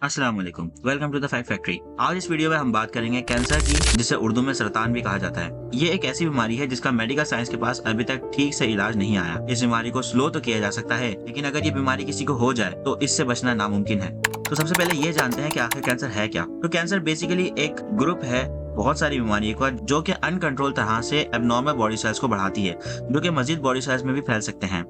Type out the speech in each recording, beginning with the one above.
अस्सलाम वालेकुम, welcome to the fact factory. आज इस वीडियो में हम बात करेंगे कैंसर की, जिसे उर्दू में सरतान भी कहा जाता है। ये एक ऐसी बीमारी है जिसका मेडिकल साइंस के पास अभी तक ठीक से इलाज नहीं आया। इस बीमारी को स्लो तो किया जा सकता है, लेकिन अगर ये बीमारी किसी को हो जाए तो इससे बचना नामुमकिन है। तो सबसे पहले ये जानते हैं कि आखिर कैंसर है क्या। तो कैंसर बेसिकली एक ग्रुप है बहुत सारी बीमारियों का, जो कि अनकंट्रोल तरह से एबनॉर्मल बॉडी सेल्स को बढ़ाती है, जो कि मजीद बॉडी सेल्स में भी फैल सकते हैं।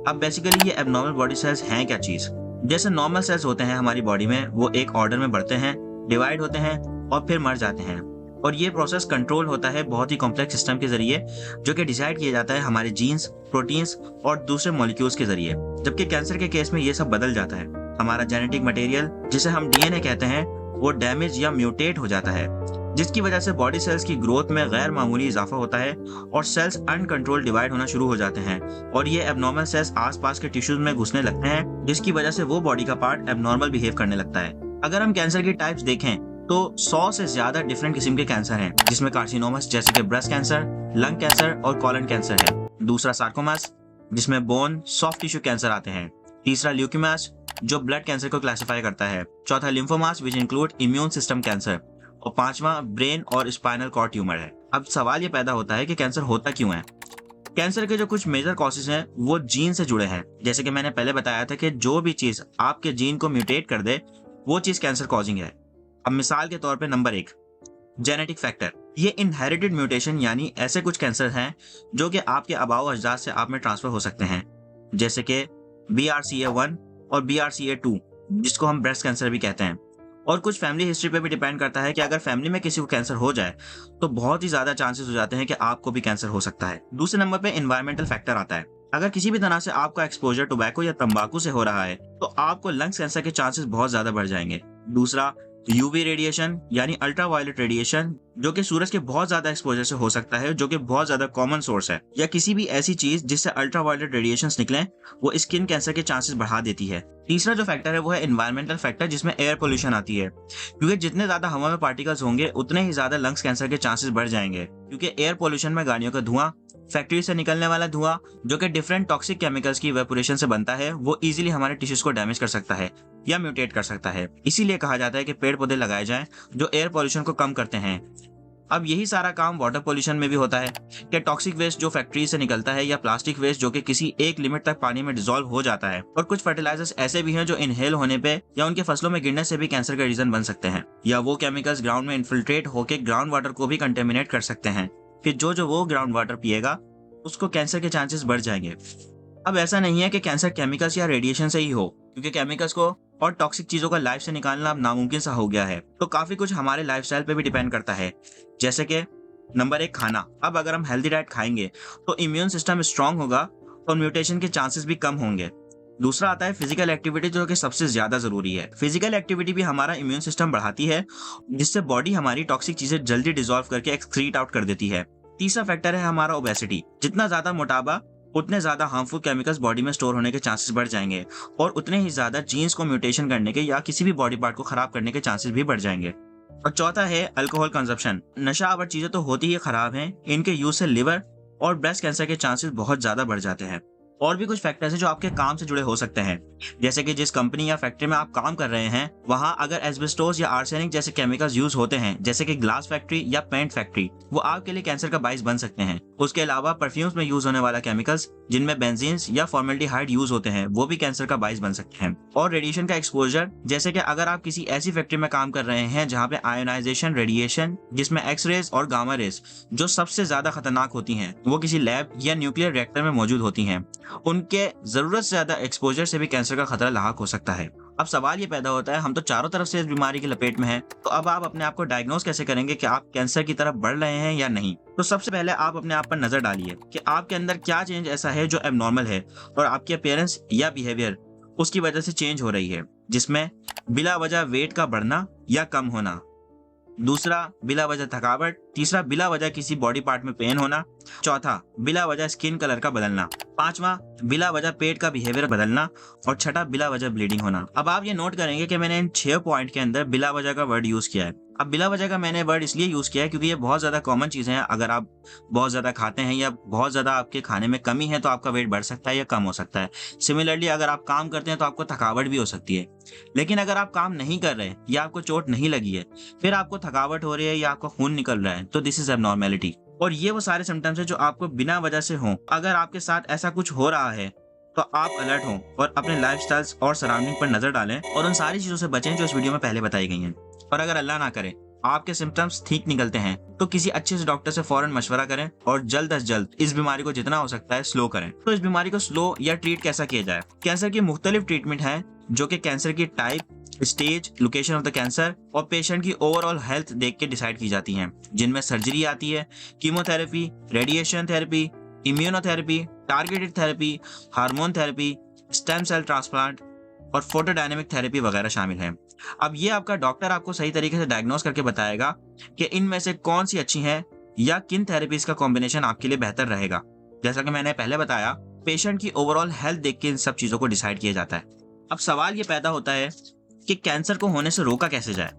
अब बेसिकली ये एबनॉर्मल बॉडी सेल्स हैं क्या चीज। जैसे नॉर्मल सेल्स होते हैं हमारी बॉडी में, वो एक ऑर्डर में बढ़ते हैं, डिवाइड होते हैं और फिर मर जाते हैं। और ये प्रोसेस कंट्रोल होता है बहुत ही कॉम्प्लेक्स सिस्टम के जरिए, जो कि डिसाइड किया जाता है हमारे जीन्स, प्रोटीन्स और दूसरे मॉलिक्यूल्स के जरिए। जबकि कैंसर के केस में ये सब बदल जाता है। हमारा जेनेटिक मटेरियल, जिसे हम डीएनए कहते हैं, वो डैमेज या म्यूटेट हो जाता है, जिसकी वजह से बॉडी सेल्स की ग्रोथ में गैर मामूली इजाफा होता है और सेल्स अनकंट्रोल डिवाइड होना शुरू हो जाते हैं। और ये एबनॉर्मल सेल्स आसपास के टिश्यूज में घुसने लगते हैं, जिसकी वजह से वो बॉडी का पार्ट एबनॉर्मल बिहेव करने लगता है। अगर हम कैंसर की टाइप्स देखें तो 100 से ज्यादा डिफरेंट किस्म के कैंसर हैं, जिसमें कार्सिनोमस जैसे कि ब्रेस्ट कैंसर, लंग कैंसर और कॉलन कैंसर है। दूसरा सार्कोमास, जिसमें बोन सॉफ्ट टिश्यू कैंसर आते हैं। तीसरा ल्यूकेमियास, जो ब्लड कैंसर को क्लासिफाई करता है। चौथा lymphomas, which include immune system cancer. और पांचवा ब्रेन और स्पाइनल कॉर्ड ट्यूमर है। अब सवाल ये पैदा होता है कि कैंसर होता क्यों है। कैंसर के जो कुछ मेजर कॉजेज हैं वो जीन से जुड़े हैं। जैसे कि मैंने पहले बताया था कि जो भी चीज आपके जीन को म्यूटेट कर दे वो चीज कैंसर कॉजिंग है। अब मिसाल के तौर पे नंबर 1, जेनेटिक फैक्टर। ये इनहेरिटेड म्यूटेशन यानी ऐसे कुछ कैंसर हैं जो कि आपके आबाओ अजदाद से आप में ट्रांसफर हो सकते हैं, जैसे कि BRCA1 और BRCA2, जिसको हम ब्रेस्ट कैंसर भी कहते हैं। और कुछ फैमिली हिस्ट्री पे भी डिपेंड करता है कि अगर फैमिली में किसी को कैंसर हो जाए तो बहुत ही ज्यादा चांसेस हो जाते हैं कि आपको भी कैंसर हो सकता है। दूसरे नंबर पे एनवायरमेंटल फैक्टर आता है। अगर किसी भी तरह से आपका एक्सपोजर टोबैको या तंबाकू से हो रहा है तो आपको लंग्स कैंसर के चांसेस बहुत ज्यादा बढ़ जाएंगे। दूसरा यूवी रेडिएशन यानी अल्ट्रावायलेट रेडिएशन, जो कि सूरज के बहुत ज्यादा एक्सपोजर से हो सकता है, जो कि बहुत ज्यादा कॉमन सोर्स है। या किसी भी ऐसी चीज जिससे अल्ट्रावायलेट रेडिएशंस निकलें, वो स्किन कैंसर के चांसेस बढ़ा देती है। तीसरा जो फैक्टर है वो है एनवायरमेंटल फैक्टर, जिसमें एयर पोल्यूशन आती है, क्योंकि जितने ज्यादा हवा में पार्टिकल्स होंगे उतने ही ज्यादा लंग्स कैंसर के चांसेस बढ़ जाएंगे। क्योंकि एयर पोल्यूशन में गाड़ियों का धुआं, फैक्ट्री से निकलने वाला धुआं, जो कि डिफरेंट टॉक्सिक केमिकल्स की इवेपोरेशन से बनता है, वो इजीली हमारे टिश्यूज को डैमेज कर सकता है या म्यूटेट कर सकता है। इसीलिए कहा जाता है कि पेड़ पौधे लगाए जाएं जो एयर पोल्यूशन को कम करते हैं। अब यही सारा काम वाटर पोल्यूशन में भी होता है कि टॉक्सिक वेस्ट जो फैक्ट्री से निकलता है, या प्लास्टिक वेस्ट जो कि किसी एक लिमिट तक पानी में डिसॉल्व हो जाता है। और कुछ फर्टिलाइजर्स ऐसे भी हैं जो इनहेल होने पे या उनके फसलों में गिरने से भी कैंसर का रीजन बन सकते हैं। या वो केमिकल्स ग्राउंड में इन्फिल्ट्रेट होकर ग्राउंड वाटर को भी कंटेमिनेट कर सकते हैं, कि जो वो ग्राउंड वाटर पिएगा उसको कैंसर के चांसेस बढ़ जाएंगे। अब ऐसा नहीं है कि कैंसर केमिकल्स या रेडिएशन से ही हो, क्योंकि केमिकल्स को और टॉक्सिक चीजों का लाइफ से निकालना अब नामुमकिन सा हो गया है। तो काफी कुछ हमारे लाइफस्टाइल पे भी डिपेंड करता है। जैसे कि नंबर 1, खाना। अब अगर हम हेल्दी डाइट खाएंगे तो इम्यून सिस्टम स्ट्रांग होगा और म्यूटेशन के चांसेस भी कम होंगे। दूसरा आता है फिजिकल एक्टिविटी, जो कि सबसे ज्यादा जरूरी है। फिजिकल एक्टिविटी भी हमारा इम्यून सिस्टम बढ़ाती है, जिससे बॉडी हमारी टॉक्सिक चीजें जल्दी डिसॉल्व करके एक्सक्रीट आउट कर देती है। तीसरा फैक्टर है हमारा ओबेसिटी। जितना ज्यादा मोटापा, उतने ज्यादा हार्मफुल केमिकल्स बॉडी में स्टोर होने के चांसेस बढ़ जाएंगे और उतने ही ज्यादा जीन्स को म्यूटेशन करने के या किसी भी बॉडी पार्ट को खराब करने के चांसेस भी बढ़ जाएंगे। और चौथा है अल्कोहल कंजप्शन। नशा आवर चीजें तो होती ही खराब हैं, इनके यूज से लिवर और ब्रेस्ट कैंसर के चांसेस बहुत ज्यादा बढ़ जाते हैं। और भी कुछ फैक्टर्स हैं जो आपके काम से जुड़े हो सकते हैं, जैसे कि जिस कंपनी या फैक्ट्री में आप काम कर रहे हैं वहां अगर एस्बेस्टोस या आर्सेनिक जैसे केमिकल्स यूज होते हैं, जैसे कि ग्लास फैक्ट्री या पेंट फैक्ट्री, वो आपके लिए कैंसर का बाइस बन सकते हैं। उसके अलावा परफ्यूम्स में यूज होने वाला केमिकल्स, जिनमें बेंजीन्स या फॉर्मेल्डिहाइड यूज होते हैं, वो भी कैंसर का बाइस बन सकते हैं। और रेडिएशन का एक्सपोजर, जैसे कि अगर आप किसी ऐसी फैक्ट्री में काम कर रहे हैं जहाँ पे आयोनाइजेशन रेडिएशन, जिसमें एक्सरेज और गामा रेज जो सबसे ज्यादा खतरनाक होती हैं, वो किसी लैब या न्यूक्लियर रिएक्टर में मौजूद होती हैं, उनके जरूरत से ज्यादा एक्सपोजर से भी कैंसर का खतरा लाक हो सकता है। अब सवाल ये पैदा होता है, हम तो चारों तरफ से इस बीमारी की लपेट में हैं, तो अब आप अपने आप को डायग्नोज कैसे करेंगे कि आप कैंसर की तरफ बढ़ रहे हैं या नहीं। तो सबसे पहले आप अपने आप पर नजर डालिए कि आपके अंदर क्या चेंज ऐसा है जो एबनॉर्मल है और आपकी अपीयरेंस या बिहेवियर उसकी वजह से चेंज हो रही है, जिसमें बिला वजह वेट का बढ़ना या कम होना। दूसरा, बिला वजह थकावट। तीसरा, बिला वजह किसी बॉडी पार्ट में पेन होना। चौथा, बिला वजह स्किन कलर का बदलना। पांचवा, बिला वजह पेट का बिहेवियर बदलना। और छठा, बिला वजह ब्लीडिंग होना। अब आप ये नोट करेंगे कि मैंने इन 6 पॉइंट के अंदर बिला वजह का वर्ड यूज किया है। अब बिला वजह का मैंने वर्ड इसलिए यूज किया है क्योंकि ये बहुत ज्यादा कॉमन चीजें हैं। अगर आप बहुत ज्यादा खाते हैं या बहुत ज्यादा आपके खाने में कमी है तो आपका वेट बढ़ सकता है या कम हो सकता है। सिमिलरली अगर आप काम करते हैं तो आपको थकावट भी हो सकती है। लेकिन अगर आप काम नहीं कर रहे या आपको चोट नहीं लगी है, फिर आपको थकावट हो रही है या आपका खून निकल रहा है, तो दिस इज एबनॉर्मेलिटी। और ये वो सारे सिम्टम्स है जो आपको बिना वजह से हो। अगर आपके साथ ऐसा कुछ हो रहा है तो आप अलर्ट हों और अपने लाइफस्टाइल्स और सराउंडिंग पर नजर डालें और उन सारी चीजों से बचें जो इस वीडियो में पहले बताई गई हैं। और अगर अल्लाह ना करे आपके सिम्टम्स ठीक निकलते हैं तो किसी अच्छे से डॉक्टर से फौरन मशवरा करें और जल्द अज जल्द इस बीमारी को जितना हो सकता है स्लो करें। तो इस बीमारी को स्लो या ट्रीट कैसा किया जाए? कैंसर की मुख्तलिफ ट्रीटमेंट है जो कि कैंसर की type, stage, location of the cancer और पेशेंट की ओवरऑल हेल्थ देख के डिसाइड की जाती हैं, जिनमें सर्जरी आती है, chemotherapy, radiation therapy, immunotherapy, targeted therapy, hormone therapy, stem cell transplant और फोटोडायनेमिक थेरेपी वगैरह शामिल हैं। अब ये आपका डॉक्टर आपको सही तरीके से डायग्नोस करके बताएगा कि इनमें से कौन सी अच्छी है या किन थेरेपीज का कॉम्बिनेशन आपके लिए बेहतर रहेगा। जैसा कि मैंने पहले बताया, पेशेंट की ओवरऑल हेल्थ देख के इन सब चीजों को डिसाइड किया जाता है। अब सवाल ये पैदा होता है कि कैंसर को होने से रोका कैसे जाए?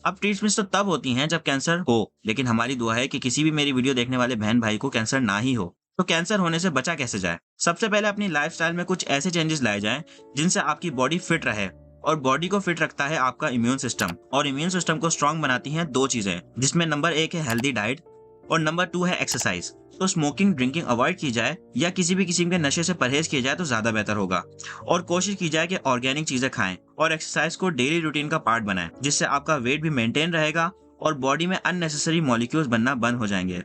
अब ट्रीटमेंट्स तो तब होती हैं जब कैंसर हो, लेकिन हमारी दुआ है कि किसी भी मेरी वीडियो देखने वाले बहन भाई को कैंसर ना ही हो। तो कैंसर होने से बचा कैसे जाए? सबसे पहले अपनी लाइफस्टाइल में कुछ ऐसे चेंजेस लाए जाएं जिनसे आपकी बॉडी फिट रहे। और बॉडी को फिट रखता है आपका इम्यून सिस्टम, और इम्यून सिस्टम को स्ट्रांग बनाती हैं दो चीजें, जिसमें नंबर 1 है हेल्दी डाइट और नंबर 2 है एक्सरसाइज। तो स्मोकिंग, ड्रिंकिंग अवॉइड की जाए या किसी भी किस्म के नशे से परहेज किया जाए तो ज्यादा बेहतर होगा। और कोशिश की जाए कि ऑर्गेनिक चीजें खाएं और एक्सरसाइज को डेली रूटीन का पार्ट बनाएं, जिससे आपका वेट भी मेंटेन रहेगा और बॉडी में अननेसेसरी मॉलिक्यूल्स बनना बंद हो जाएंगे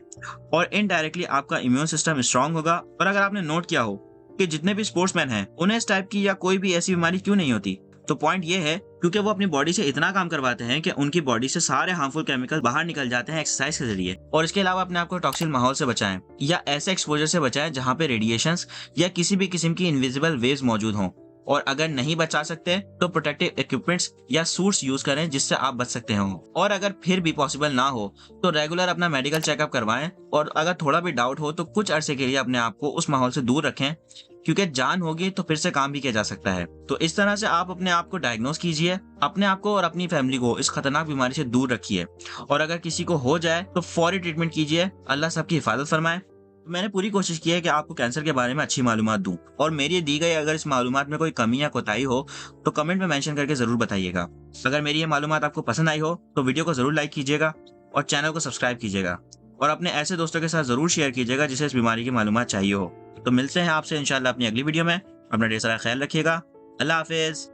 और इनडायरेक्टली आपका इम्यून सिस्टम स्ट्रांग होगा। और अगर आपने नोट किया हो कि जितने भी स्पोर्ट्समैन हैं उन्हें इस टाइप की या कोई भी ऐसी बीमारी क्यों नहीं होती, तो पॉइंट ये है क्योंकि वो अपनी बॉडी से इतना काम करवाते हैं कि उनकी बॉडी से सारे हार्मफुल केमिकल बाहर निकल जाते हैं एक्सरसाइज के जरिए। और इसके अलावा अपने आप को टॉक्सिक माहौल से बचाएं या ऐसे एक्सपोजर से बचाएं जहां पे रेडिएशंस या किसी भी किस्म की इनविजिबल वेव्स मौजूद हों। और अगर नहीं बचा सकते तो प्रोटेक्टिव इक्विपमेंट्स या सूट्स यूज करें जिससे आप बच सकते हो। और अगर फिर भी पॉसिबल ना हो तो रेगुलर अपना मेडिकल चेकअप करवाएं और अगर थोड़ा भी डाउट हो तो कुछ अरसे के लिए अपने आप को उस माहौल से दूर रखें, क्योंकि जान होगी तो फिर से काम भी किया जा सकता है। तो इस तरह से आप अपने आप को डायग्नोस कीजिए, अपने आप को और अपनी फैमिली को इस खतरनाक बीमारी से दूर रखिए। और अगर किसी को हो जाए तो फौरी ट्रीटमेंट कीजिए। अल्लाह सबकी हिफाजत फरमाए। मैंने पूरी कोशिश की है कि आपको कैंसर के बारे में अच्छी मालूमात दूं, और मेरी दी गई अगर इस मालूमात में कोई कमी या कोताही हो तो कमेंट में मेंशन करके जरूर बताइएगा। अगर मेरी ये मालूमात आपको पसंद आई हो तो वीडियो को जरूर लाइक कीजिएगा और चैनल को सब्सक्राइब कीजिएगा और अपने ऐसे दोस्तों के साथ जरूर शेयर कीजिएगा जिसे इस बीमारी की मालूमात चाहिए हो। तो मिलते हैं आपसे इंशाल्लाह अपनी अगली वीडियो में। अपना ढेर सारा ख्याल रखिएगा। अल्लाह हाफिज।